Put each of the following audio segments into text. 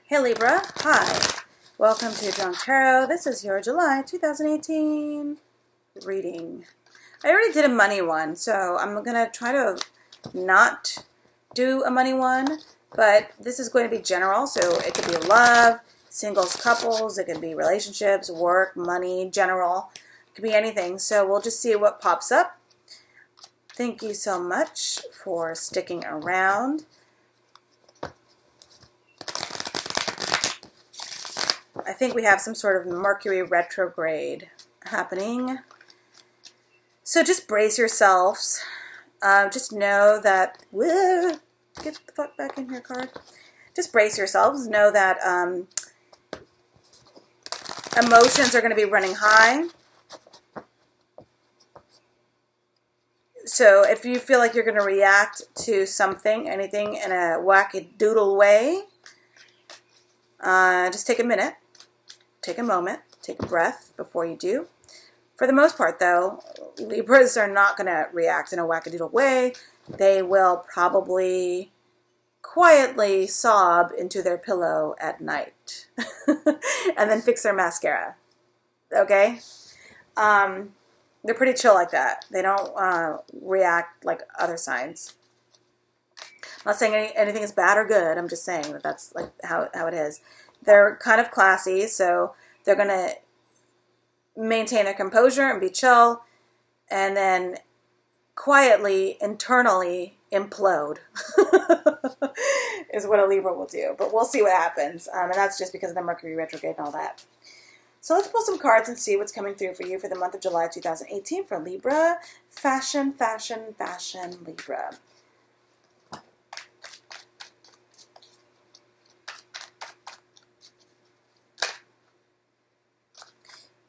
Hey Libra, hi. Welcome to Drunk Tarot. This is your July 2018 reading. I already did a money one, so I'm going to try to not do a money one, but this is going to be general, so it could be love, singles, couples, it could be relationships, work, money, general. It could be anything, so we'll just see what pops up. Thank you so much for sticking around. I think we have some sort of Mercury retrograde happening. So just brace yourselves. Just know that, get the fuck back in here, card. Just brace yourselves. Know that emotions are going to be running high. So if you feel like you're going to react to something, anything in a wacky-doodle way, just take a minute. Take a moment, take a breath before you do. For the most part, though, Libras are not going to react in a wackadoodle way. They will probably quietly sob into their pillow at night and then fix their mascara. Okay? They're pretty chill like that. They don't react like other signs. I'm not saying anything is bad or good. I'm just saying that that's like how it is. They're kind of classy, so they're going to maintain their composure and be chill, and then quietly, internally implode is what a Libra will do. But we'll see what happens, and that's just because of the Mercury retrograde and all that. So let's pull some cards and see what's coming through for you for the month of July 2018 for Libra. Fashion, fashion, fashion, Libra.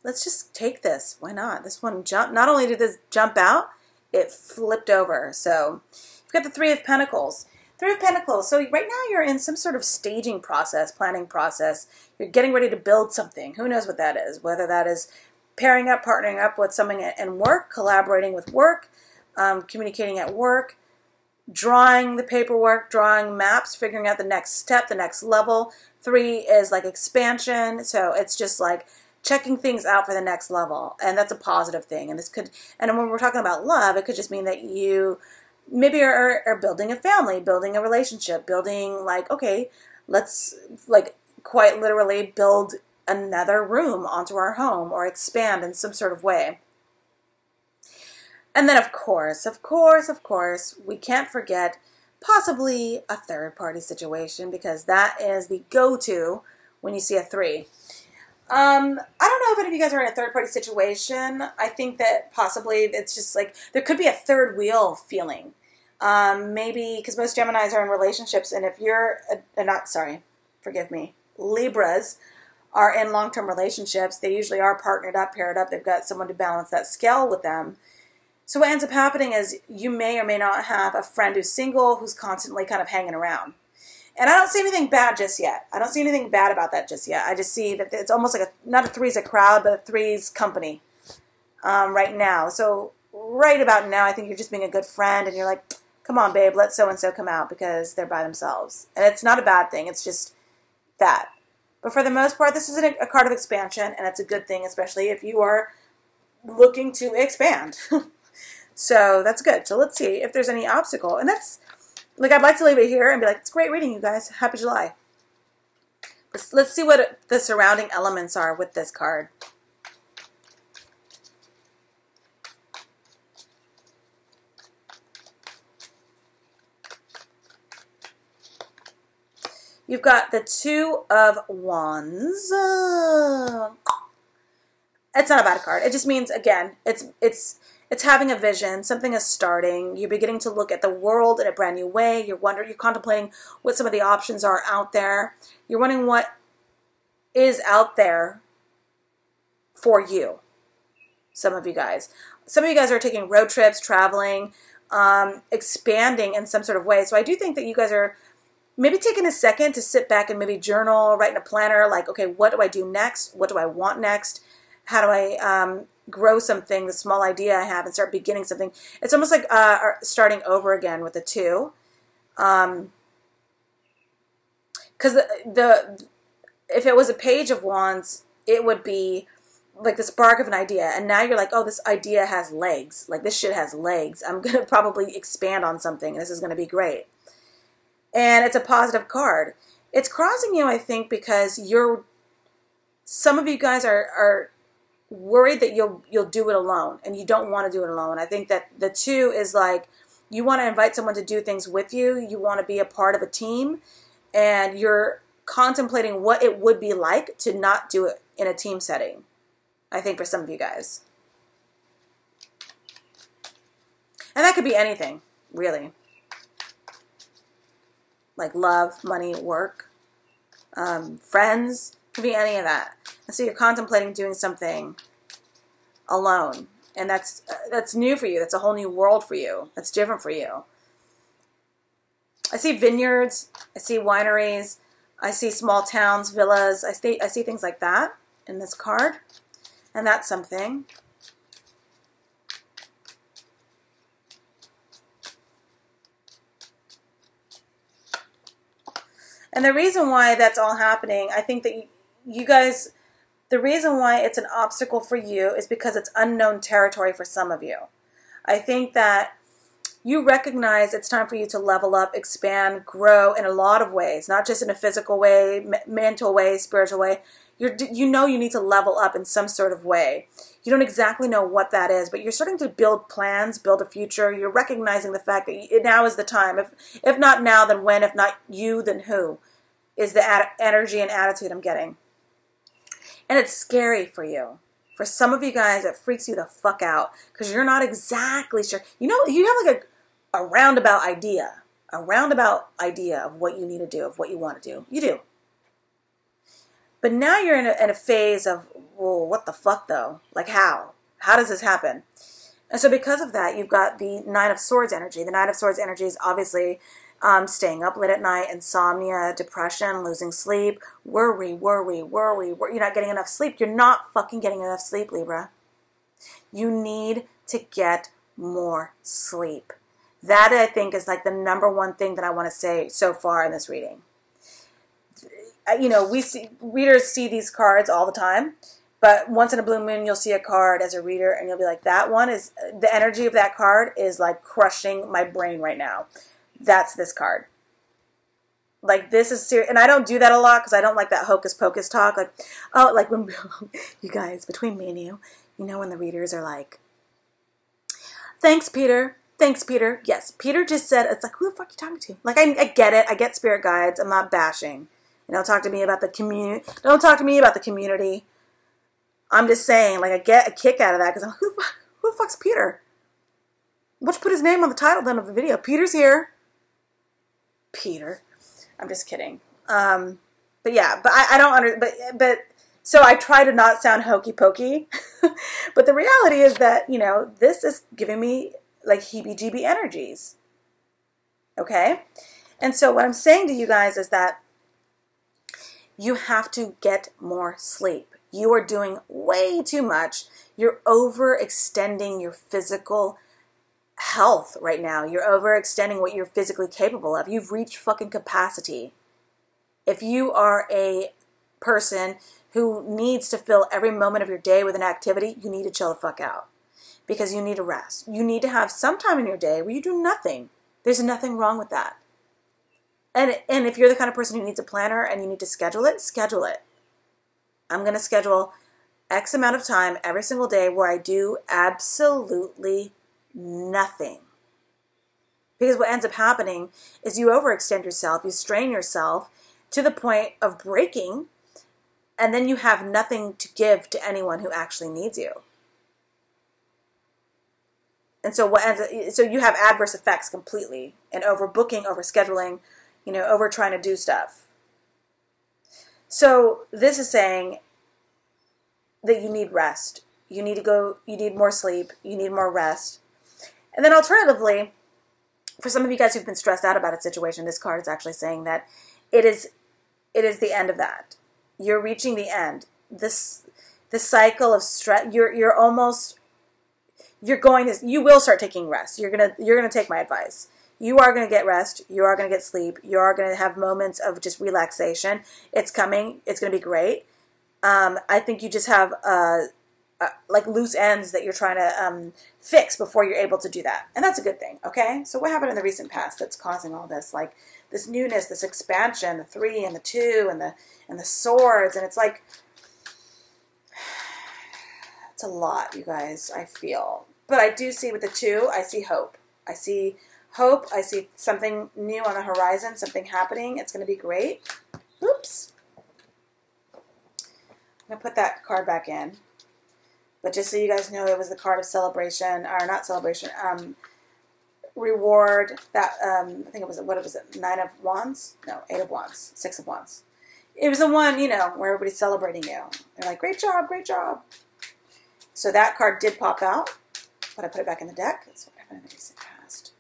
Let's just take this. Why not? This one jumped. Not only did this jump out, it flipped over. So you've got the Three of Pentacles. Three of Pentacles. So right now you're in some sort of staging process, planning process. You're getting ready to build something. Who knows what that is? Whether that is pairing up, partnering up with someone in work, collaborating with work, communicating at work, drawing the paperwork, drawing maps, figuring out the next step, the next level. 3 is like expansion. So it's just like checking things out for the next level, and that's a positive thing. And this could, and when we're talking about love, it could just mean that you maybe are building a family, building a relationship, building like, okay, let's like quite literally build another room onto our home or expand in some sort of way. And then of course, we can't forget possibly a third-party situation, because that is the go-to when you see a 3. I don't know if any of you guys are in a third-party situation. I think that possibly it's just like there could be a third wheel feeling. Maybe because most Geminis are in relationships, and if you're forgive me, Libras are in long-term relationships, they usually are partnered up, paired up. They've got someone to balance that scale with them. So what ends up happening is you may or may not have a friend who's single who's constantly kind of hanging around. And I don't see anything bad just yet. I don't see anything bad about that just yet. I just see that it's almost like not a 3's a crowd, but a 3's company right now. So right about now, I think you're just being a good friend, and you're like, come on, babe, let so-and-so come out because they're by themselves. And it's not a bad thing. It's just that. But for the most part, this is a card of expansion, and it's a good thing, especially if you are looking to expand. So that's good. So let's see if there's any obstacle. And that's, like, I'd like to leave it here and be like, it's great reading, you guys. Happy July. Let's see what the surrounding elements are with this card. You've got the 2 of Wands. It's not a bad card. It just means, again, it's having a vision. Something is starting. You're beginning to look at the world in a brand new way. You're contemplating what some of the options are out there. You're wondering what is out there for you. Some of you guys. Some of you guys are taking road trips, traveling, expanding in some sort of way. So I do think that you guys are maybe taking a second to sit back and maybe journal, write in a planner, like, okay, what do I do next? What do I want next? How do I grow something, the small idea I have, and start beginning something? It's almost like starting over again with the 2. because if it was a Page of Wands, it would be like the spark of an idea. And now you're like, oh, this idea has legs. Like, this shit has legs. I'm going to probably expand on something. And this is going to be great. And it's a positive card. It's crossing you, I think, because some of you guys are worried that you'll do it alone. And you don't want to do it alone. I think that the 2 is like, you want to invite someone to do things with you. You want to be a part of a team. And you're contemplating what it would be like to not do it in a team setting, I think, for some of you guys. And that could be anything, really. Like love, money, work, friends, could be any of that. And so you're contemplating doing something alone. And that's new for you. That's a whole new world for you. That's different for you. I see vineyards. I see wineries. I see small towns, villas. I see things like that in this card. And that's something. And the reason why that's all happening, I think that you guys, the reason why it's an obstacle for you is because it's unknown territory for some of you. I think that you recognize it's time for you to level up, expand, grow in a lot of ways, not just in a physical way, mental way, spiritual way. You know you need to level up in some sort of way. You don't exactly know what that is, but you're starting to build plans, build a future. You're recognizing the fact that now is the time. If not now, then when? If not you, then who? Is the energy and attitude I'm getting. And it's scary for you. For some of you guys, it freaks you the fuck out because you're not exactly sure. You know, you have like a roundabout idea. A roundabout idea of what you need to do, of what you want to do. You do. But now you're in a phase of, well, what the fuck though? Like how? How does this happen? And so because of that, you've got the Nine of Swords energy. The Nine of Swords energy is obviously staying up late at night, insomnia, depression, losing sleep, worry. You're not getting enough sleep. You're not fucking getting enough sleep, Libra. You need to get more sleep. That, I think, is like the #1 thing that I want to say so far in this reading. You know, readers see these cards all the time, but once in a blue moon, you'll see a card as a reader, and you'll be like, that one is, the energy of that card is like crushing my brain right now. That's this card. Like, this is serious. And I don't do that a lot because I don't like that hocus pocus talk. Like, oh, like when, you guys, between me and you know when the readers are like, thanks, Peter. Thanks, Peter. Yes, Peter just said, it's like, who the fuck are you talking to? Like, I get it. I get spirit guides. I'm not bashing. You know, talk to me about the community. Don't talk to me about the community. I'm just saying, like, I get a kick out of that because I'm like, who the fuck's Peter? Why don't you put his name on the title then of the video? Peter's here. Peter. I'm just kidding. But yeah, but I don't but so I try to not sound hokey pokey. But the reality is that, you know, this is giving me like heebie-jeebie energies. Okay? And so what I'm saying to you guys is that you have to get more sleep. You are doing way too much. You're overextending your physical health right now. You're overextending what you're physically capable of. You've reached fucking capacity. If you are a person who needs to fill every moment of your day with an activity, you need to chill the fuck out because you need to rest. You need to have some time in your day where you do nothing. There's nothing wrong with that. And if you're the kind of person who needs a planner and you need to schedule it, schedule it. I'm going to schedule X amount of time every single day where I do absolutely nothing. Because what ends up happening is you overextend yourself, you strain yourself to the point of breaking, and then you have nothing to give to anyone who actually needs you. And so so you have adverse effects completely, and overbooking, overscheduling, you know, over trying to do stuff. So this is saying that you need rest. You need more sleep, you need more rest. And then alternatively, for some of you guys who've been stressed out about a situation, this card is actually saying that it is the end of that. You're reaching the end. The cycle of stress, you will start taking rest. You're gonna take my advice. You are going to get rest. You are going to get sleep. You are going to have moments of just relaxation. It's coming. It's going to be great. I think you just have like loose ends that you're trying to fix before you're able to do that. And that's a good thing, okay? So what happened in the recent past that's causing all this? Like this newness, this expansion, the 3 and the 2 and the swords. And it's like, it's a lot, you guys, I feel. But I do see with the 2, I see hope. I see hope. I see something new on the horizon, something happening. It's going to be great. Oops. I'm going to put that card back in. But just so you guys know, it was the card of celebration, or not celebration, reward. That I think it was, what was it, 9 of Wands? No, 8 of Wands, 6 of Wands. It was the one, you know, where everybody's celebrating you. They're like, great job, great job. So that card did pop out, but I put it back in the deck. That's what happened in the recent past.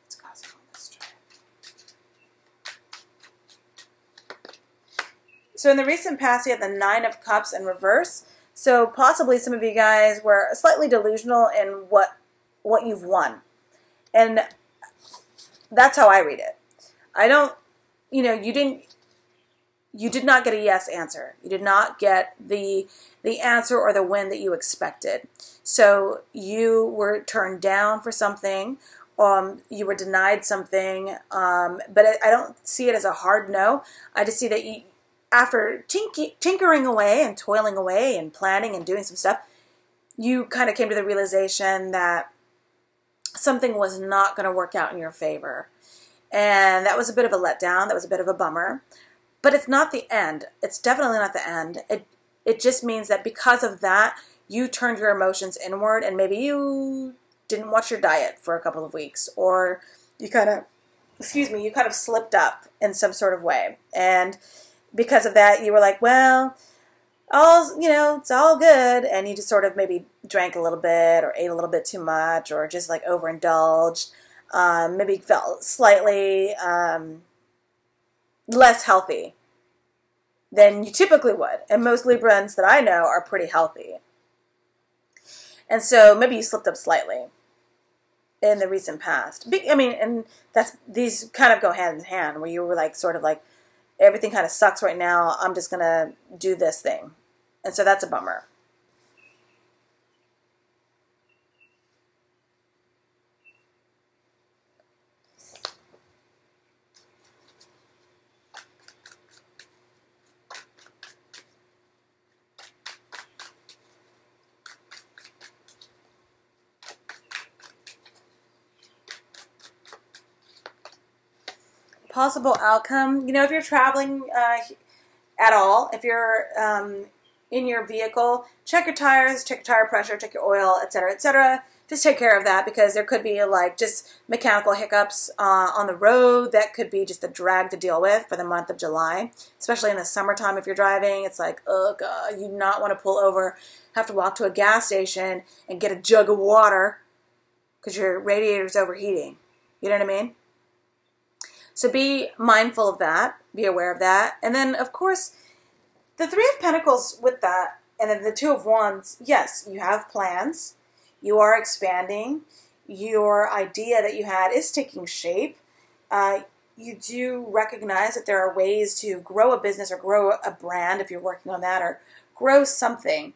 It's causing all this strife. So in the recent past, you had the 9 of Cups in reverse. So possibly some of you guys were slightly delusional in what you've won. And that's how I read it. I don't, you know, you did not get a yes answer. You did not get the answer or the win that you expected. So you were turned down for something. You were denied something. But I don't see it as a hard no. I just see that you, after tinkering away and toiling away and planning and doing some stuff, you kind of came to the realization that something was not going to work out in your favor. And that was a bit of a letdown. That was a bit of a bummer. But it's not the end. It's definitely not the end. It just means that because of that, you turned your emotions inward, and maybe you didn't watch your diet for a couple of weeks, or you kind of, you kind of slipped up in some sort of way. And because of that, you were like, well, it's all good. And you just sort of maybe drank a little bit or ate a little bit too much or just like overindulged. Maybe felt slightly less healthy than you typically would. And most Librans that I know are pretty healthy. And so maybe you slipped up slightly in the recent past. I mean, and these kind of go hand in hand, where you were like, sort of like, everything kind of sucks right now. I'm just going to do this thing. And so that's a bummer. Possible outcome, if you're traveling at all, if you're in your vehicle, check your tires, check your tire pressure, check your oil, etc., etc. Just take care of that, because there could be like just mechanical hiccups on the road. That could be just a drag to deal with for the month of July, especially in the summertime. If you're driving, it's like, oh God, you do not want to pull over, have to walk to a gas station and get a jug of water because your radiator's overheating. You know what I mean? So be mindful of that, be aware of that. And then, of course, the 3 of Pentacles with that, and then the 2 of Wands, yes, you have plans. You are expanding. Your idea that you had is taking shape. You do recognize that there are ways to grow a business or grow a brand if you're working on that, or grow something.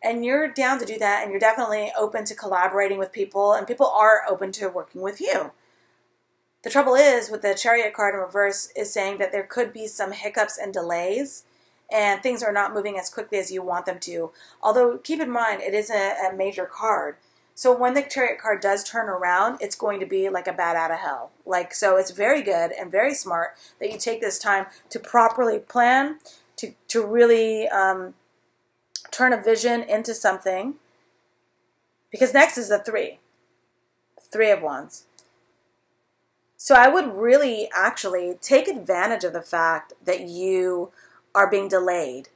And you're down to do that, and you're definitely open to collaborating with people, and people are open to working with you. The trouble is, with the Chariot card in reverse, is saying that there could be some hiccups and delays, and things are not moving as quickly as you want them to. Although, keep in mind, it is a major card. So when the Chariot card does turn around, it's going to be like a bat out of hell. So it's very good and very smart that you take this time to properly plan, to really turn a vision into something. Because next is the 3 of Wands. So I would really actually take advantage of the fact that you are being delayed.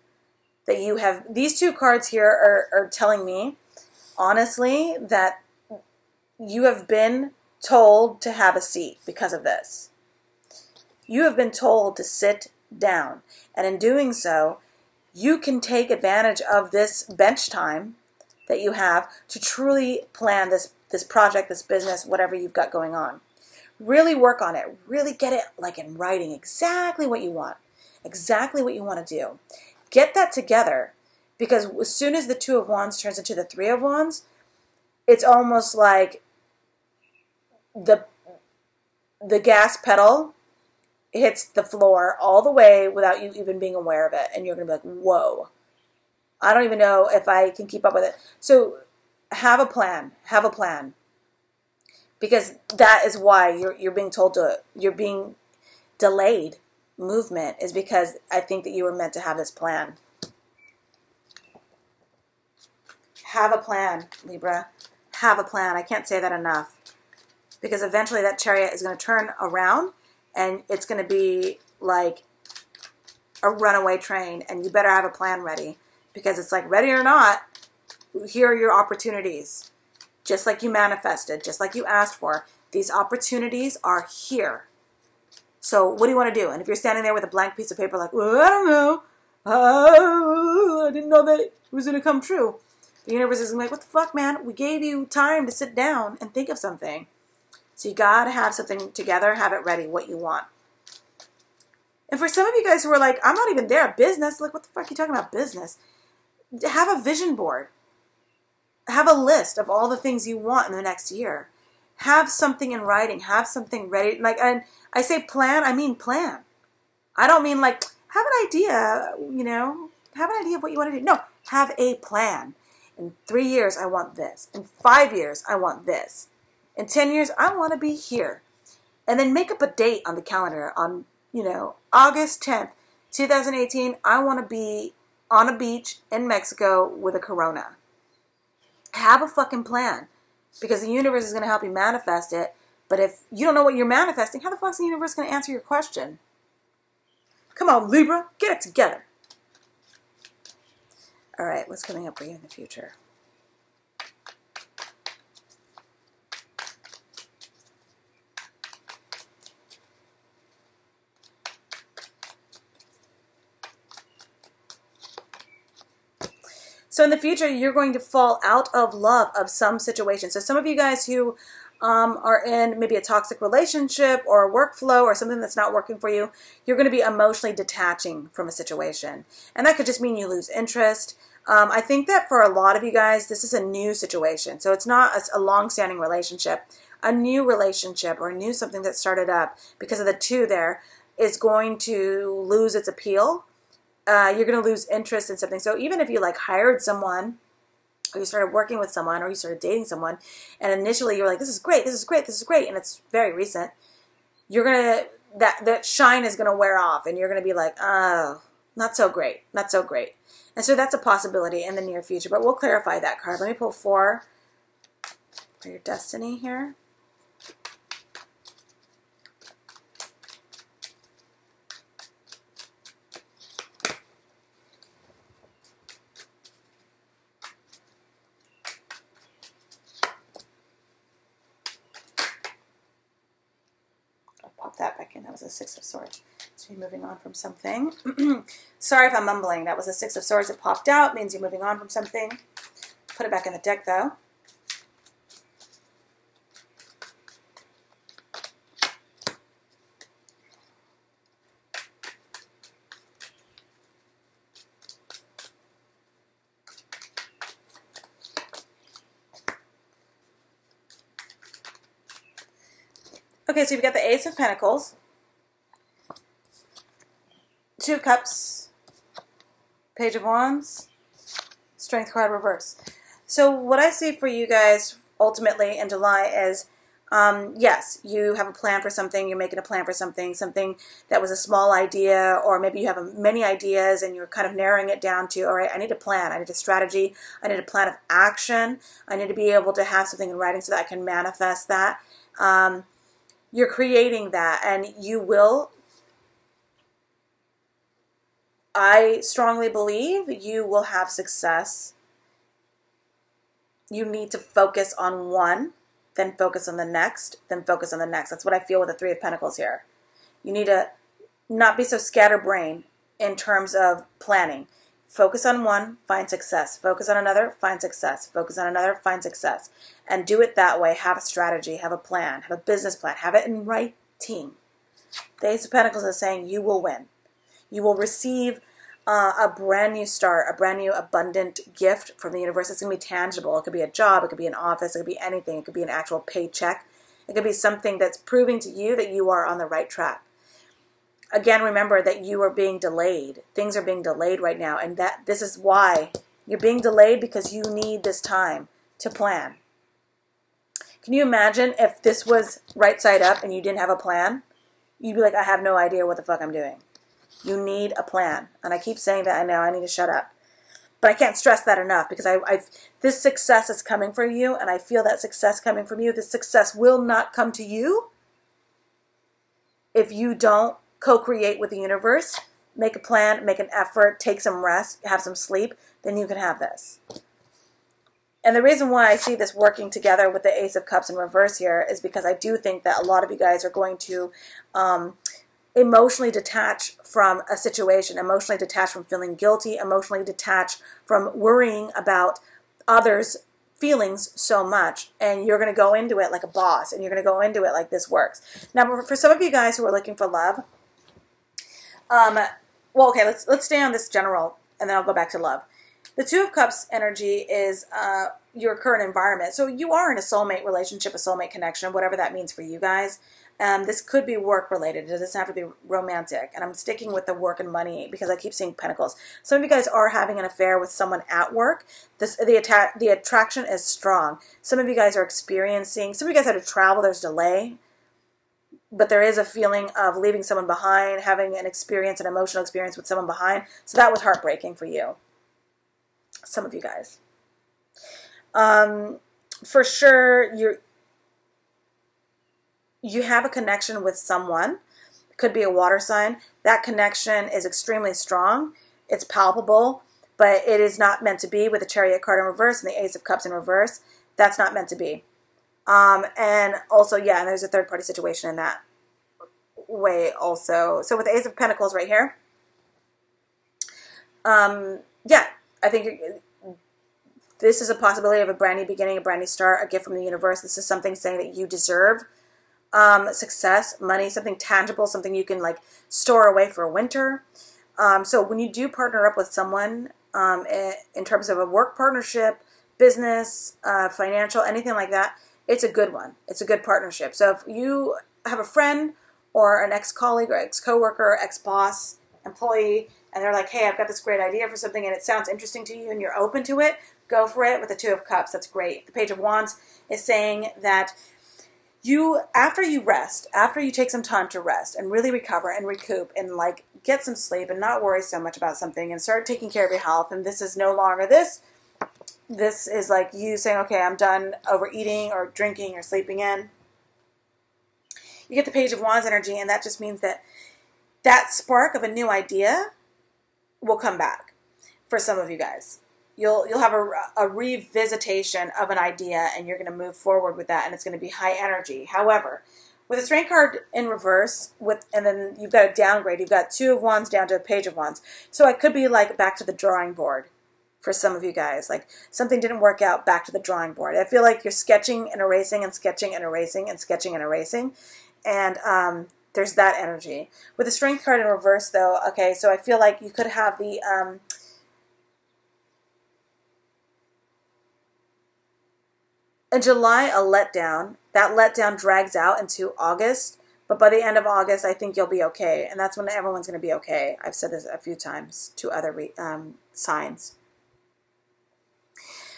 That you have, these 2 cards here are telling me, honestly, that you have been told to have a seat because of this. You have been told to sit down. And in doing so, you can take advantage of this bench time that you have to truly plan this project, this business, whatever you've got going on. Really work on it. Really get it like in writing, exactly what you want. Exactly what you want to do. Get that together, because as soon as the Two of Wands turns into the Three of Wands, it's almost like the gas pedal hits the floor all the way without you even being aware of it. And you're going to be like, whoa, I don't even know if I can keep up with it. So have a plan. Have a plan. Because that is why you're being told to, you're being delayed movement, is because I think that you were meant to have this plan. Have a plan, Libra. Have a plan. I can't say that enough. Because eventually that Chariot is going to turn around and it's going to be like a runaway train, and you better have a plan ready, because it's like, ready or not, here are your opportunities. Just like you manifested, just like you asked for. These opportunities are here. So what do you want to do? And if you're standing there with a blank piece of paper like, well, I don't know. I didn't know that it was going to come true. The universe is like, what the fuck, man? We gave you time to sit down and think of something. So you got to have something together, have it ready, what you want. And for some of you guys who are like, I'm not even there, business, like, what the fuck are you talking about, business? Have a vision board. Have a list of all the things you want in the next year. Have something in writing. Have something ready. Like, and I say plan, I mean plan. I don't mean like, have an idea, you know, have an idea of what you want to do. No, have a plan. In 3 years, I want this. In 5 years, I want this. In 10 years, I want to be here. And then make up a date on the calendar on, you know, August 10th, 2018, I want to be on a beach in Mexico with a Corona. Have a fucking plan, because the universe is going to help you manifest it. But if you don't know what you're manifesting, how the fuck is the universe going to answer your question? Come on, Libra, get it together. All right, what's coming up for you in the future? So in the future, you're going to fall out of love of some situation. So some of you guys who are in maybe a toxic relationship or a workflow or something that's not working for you, you're going to be emotionally detaching from a situation. And that could just mean you lose interest. I think that for a lot of you guys, this is a new situation. So it's not a long-standing relationship. A new relationship or a new something that started up because of the two there is going to lose its appeal. You're going to lose interest in something. So even if you like hired someone, or you started working with someone, or you started dating someone, and initially you're like, this is great, this is great, this is great, and it's very recent, you're going to, that shine is going to wear off, and you're going to be like, oh, not so great, not so great. And so that's a possibility in the near future, but we'll clarify that card. Let me pull 4 for your destiny here. Pop that back in. That was a 6 of Swords. So you're moving on from something. Sorry if I'm mumbling. That was a 6 of Swords that popped out. Means you're moving on from something. Put it back in the deck, though. Okay, so you've got the Ace of Pentacles, 2 of Cups, Page of Wands, Strength card reverse. So what I see for you guys ultimately in July is, yes, you have a plan for something, you're making a plan for something, something that was a small idea, or maybe you have many ideas and you're kind of narrowing it down to, all right, I need a plan, I need a strategy, I need a plan of action, I need to be able to have something in writing so that I can manifest that. You're creating that, and you will, I strongly believe you will have success. You need to focus on one, then focus on the next, then focus on the next. That's what I feel with the 3 of Pentacles here. You need to not be so scatterbrained in terms of planning. Focus on one, find success. Focus on another, find success. Focus on another, find success. And do it that way. Have a strategy, have a plan, have a business plan, have it in writing. The Ace of Pentacles is saying you will win. You will receive a brand new start, a brand new abundant gift from the universe. It's going to be tangible. It could be a job. It could be an office. It could be anything. It could be an actual paycheck. It could be something that's proving to you that you are on the right track. Again, remember that you are being delayed. Things are being delayed right now. And that this is why you're being delayed, because you need this time to plan. Can you imagine if this was right side up and you didn't have a plan? You'd be like, I have no idea what the fuck I'm doing. You need a plan. And I keep saying that. I know I need to shut up. But I can't stress that enough, because this success is coming for you, and I feel that success coming from you. This success will not come to you if you don't co-create with the universe, make a plan, make an effort, take some rest, have some sleep, then you can have this. And the reason why I see this working together with the Ace of Cups in reverse here is because I do think that a lot of you guys are going to emotionally detach from a situation, emotionally detach from feeling guilty, emotionally detach from worrying about others' feelings so much, and you're going to go into it like a boss, and you're going to go into it like this works. Now, for some of you guys who are looking for love, well, okay, let's stay on this general, and then I'll go back to love. The Two of Cups energy is your current environment. So you are in a soulmate relationship, a soulmate connection, whatever that means for you guys. This could be work related. It doesn't have to be romantic. And I'm sticking with the work and money because I keep seeing pentacles. Some of you guys are having an affair with someone at work. The attraction is strong. Some of you guys are experiencing, some of you guys had to travel, there's delay. But there is a feeling of leaving someone behind, having an experience, an emotional experience with someone behind. So that was heartbreaking for you. Some of you guys. For sure, you have a connection with someone. It could be a water sign. That connection is extremely strong. It's palpable, but it is not meant to be with the Chariot card in reverse and the Ace of Cups in reverse. That's not meant to be. And also, yeah, and there's a third-party situation in that way also. So with the Ace of Pentacles right here, yeah, I think this is a possibility of a brand new beginning, a brand new start, a gift from the universe. This is something saying that you deserve success, money, something tangible, something you can like store away for a winter. So when you do partner up with someone in terms of a work partnership, business, financial, anything like that, it's a good one. It's a good partnership. So if you have a friend or an ex-colleague or ex-coworker or ex-boss, employee, and they're like, hey, I've got this great idea for something and it sounds interesting to you and you're open to it, go for it with the Two of Cups. That's great. The Page of Wands is saying that after you rest, after you take some time to rest and really recover and recoup and like get some sleep and not worry so much about something and start taking care of your health, and this is no longer this. This is like you saying, okay, I'm done overeating or drinking or sleeping in. You get the Page of Wands energy, and that just means that that spark of a new idea will come back for some of you guys. You'll have a revisitation of an idea, and you're going to move forward with that, and it's going to be high energy. However, with a Strength card in reverse, and then you've got a downgrade. You've got Two of Wands down to a Page of Wands. So it could be like back to the drawing board for some of you guys. Like something didn't work out, back to the drawing board. I feel like you're sketching and erasing and sketching and erasing and sketching and erasing. And there's that energy. With the Strength card in reverse, though, okay, so I feel like you could have the... in July, a letdown. That letdown drags out into August, but by the end of August, I think you'll be okay, and that's when everyone's going to be okay. I've said this a few times to other signs.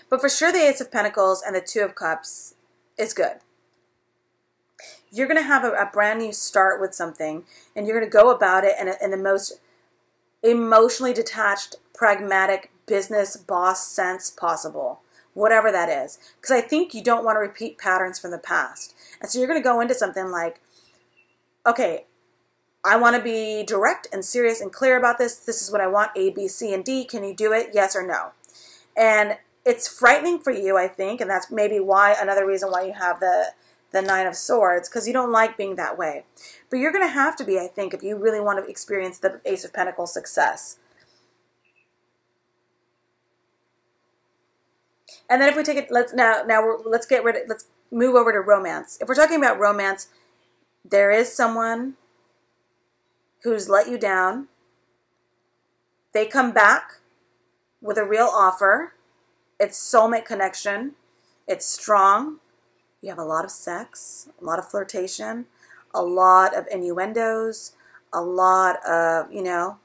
But for sure, the Ace of Pentacles and the Two of Cups is good. You're going to have a brand new start with something, and you're going to go about it in the most emotionally detached, pragmatic business boss sense possible. Whatever that is. Because I think you don't want to repeat patterns from the past. And so you're going to go into something like, okay, I want to be direct and serious and clear about this. This is what I want, A, B, C, and D. Can you do it? Yes or no? And it's frightening for you, I think, and that's maybe why, another reason why you have the Nine of Swords, because you don't like being that way. But you're going to have to be, I think, if you really want to experience the Ace of Pentacles success. And then if we take it, let's move over to romance. If we're talking about romance, there is someone who's let you down. They come back with a real offer. It's soulmate connection. It's strong. You have a lot of sex, a lot of flirtation, a lot of innuendos, a lot of, you know,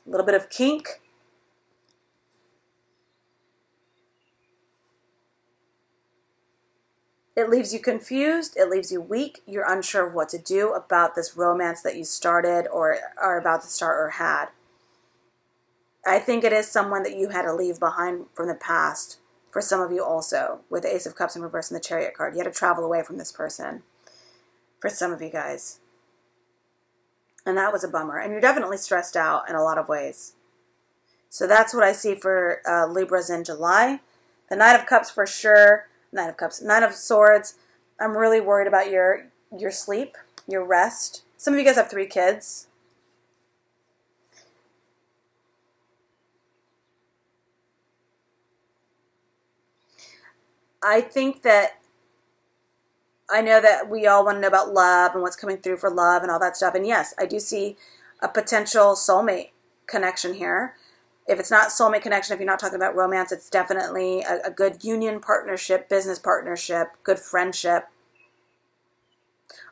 a little bit of kink. It leaves you confused. It leaves you weak. You're unsure of what to do about this romance that you started or are about to start or had. I think it is someone that you had to leave behind from the past. For some of you also, with the Ace of Cups in reverse and the Chariot card. You had to travel away from this person. For some of you guys. And that was a bummer. And you're definitely stressed out in a lot of ways. So that's what I see for Libras in July. The Knight of Cups for sure. Knight of Cups. Knight of Swords. I'm really worried about your sleep, your rest. Some of you guys have 3 kids. I think that I know that we all want to know about love and what's coming through for love and all that stuff. And yes, I do see a potential soulmate connection here. If it's not soulmate connection, if you're not talking about romance, it's definitely a good union partnership, business partnership, good friendship.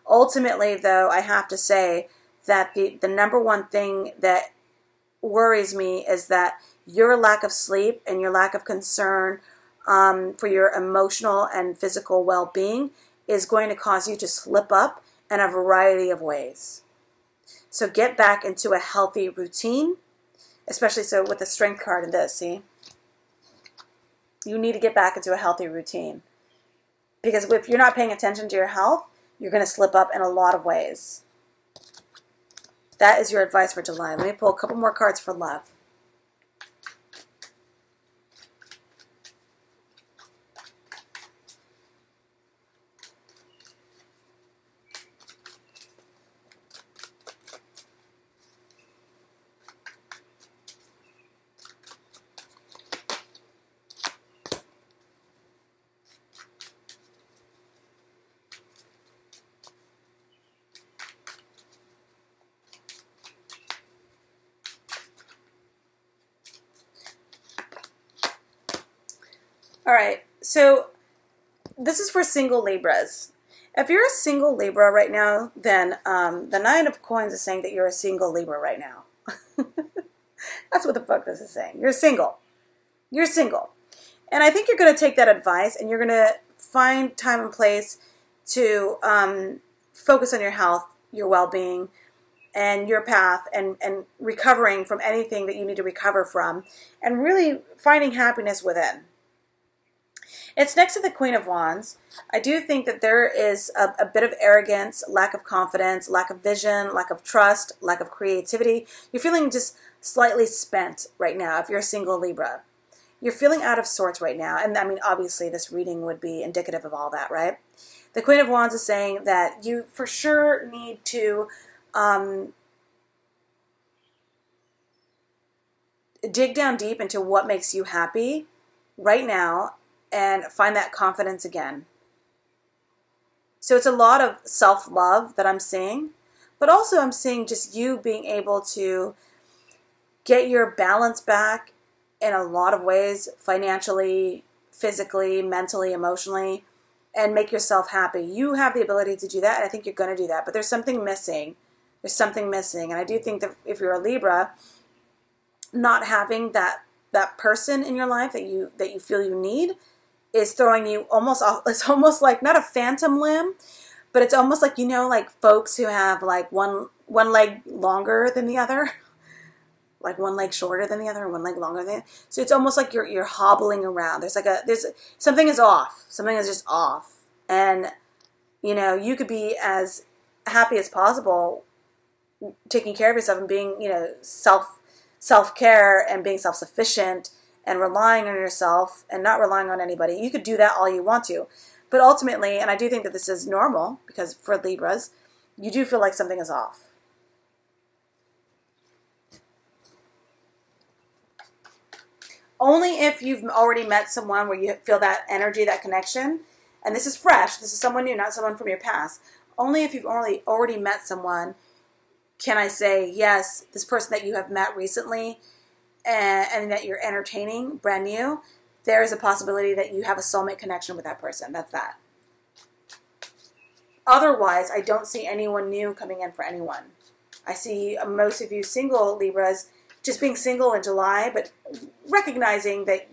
Ultimately, though, I have to say that the number one thing that worries me is that your lack of sleep and your lack of concern for your emotional and physical well-being is going to cause you to slip up in a variety of ways. So get back into a healthy routine, especially so with the Strength card in this, see? You need to get back into a healthy routine. Because if you're not paying attention to your health, you're going to slip up in a lot of ways. That is your advice for July. Let me pull a couple more cards for love. All right, so this is for single Libras. If you're a single Libra right now, then the Nine of Coins is saying that you're a single Libra right now. That's what the fuck this is saying. You're single. You're single. And I think you're going to take that advice and you're going to find time and place to focus on your health, your well-being, and your path, and recovering from anything that you need to recover from, and really finding happiness within. It's next to the Queen of Wands. I do think that there is a bit of arrogance, lack of confidence, lack of vision, lack of trust, lack of creativity. You're feeling just slightly spent right now if you're a single Libra. You're feeling out of sorts right now. And I mean, obviously, this reading would be indicative of all that, right? The Queen of Wands is saying that you for sure need to dig down deep into what makes you happy right now and find that confidence again. So it's a lot of self-love that I'm seeing, but also I'm seeing just you being able to get your balance back in a lot of ways, financially, physically, mentally, emotionally, and make yourself happy. You have the ability to do that, and I think you're going to do that, but there's something missing. There's something missing, and I do think that if you're a Libra, not having that person in your life that you feel you need is throwing you almost off. It's almost like not a phantom limb, but it's almost like, you know, like folks who have like one leg longer than the other, like one leg shorter than the other, and one leg longer than the other. So it's almost like you're hobbling around. There's something is off. Something is just off, and you know, you could be as happy as possible, taking care of yourself and being, you know, self-care and being self-sufficient and relying on yourself and not relying on anybody. You could do that all you want to. But ultimately, and I do think that this is normal, because for Libras, you do feel like something is off. Only if you've already met someone where you feel that energy, that connection, and this is fresh, this is someone new, not someone from your past. Only if you've already met someone can I say, yes, this person that you have met recently and that you're entertaining, brand new, there is a possibility that you have a soulmate connection with that person. That's that. Otherwise, I don't see anyone new coming in for anyone. I see most of you single Libras just being single in July, but recognizing that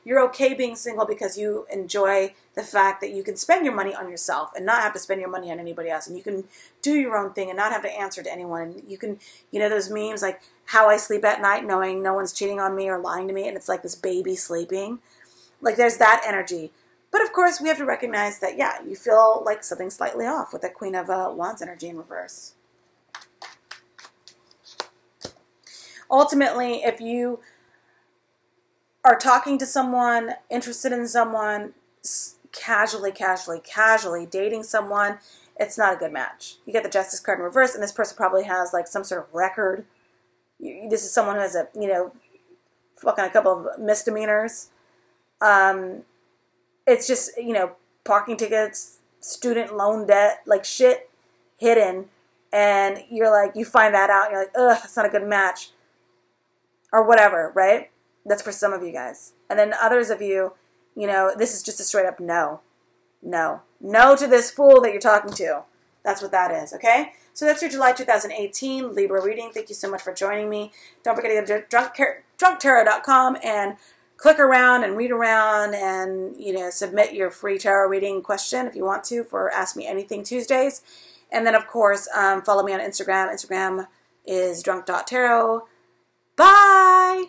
you're okay being single because you enjoy the fact that you can spend your money on yourself and not have to spend your money on anybody else. And you can do your own thing and not have to answer to anyone. You can, those memes like how I sleep at night knowing no one's cheating on me or lying to me. And it's like this baby sleeping. Like there's that energy. But of course we have to recognize that, yeah, you feel like something's slightly off with the Queen of Wands energy in reverse. Ultimately, if you are talking to someone, interested in someone, casually dating someone, it's not a good match. You get the Justice card in reverse, and this person probably has like some sort of record. This is someone who has fucking a couple of misdemeanors. It's just, parking tickets, student loan debt, like shit hidden. And you're like, you find that out, and you're like, ugh, that's not a good match. Or whatever, right? That's for some of you guys. And then others of you, this is just a straight up no. No. No to this fool that you're talking to. That's what that is, okay? So that's your July 2018 Libra reading. Thank you so much for joining me. Don't forget to go to drunktarot.com and click around and read around and, submit your free tarot reading question if you want to for Ask Me Anything Tuesdays. And then, of course, follow me on Instagram. Instagram is drunk.tarot. Bye!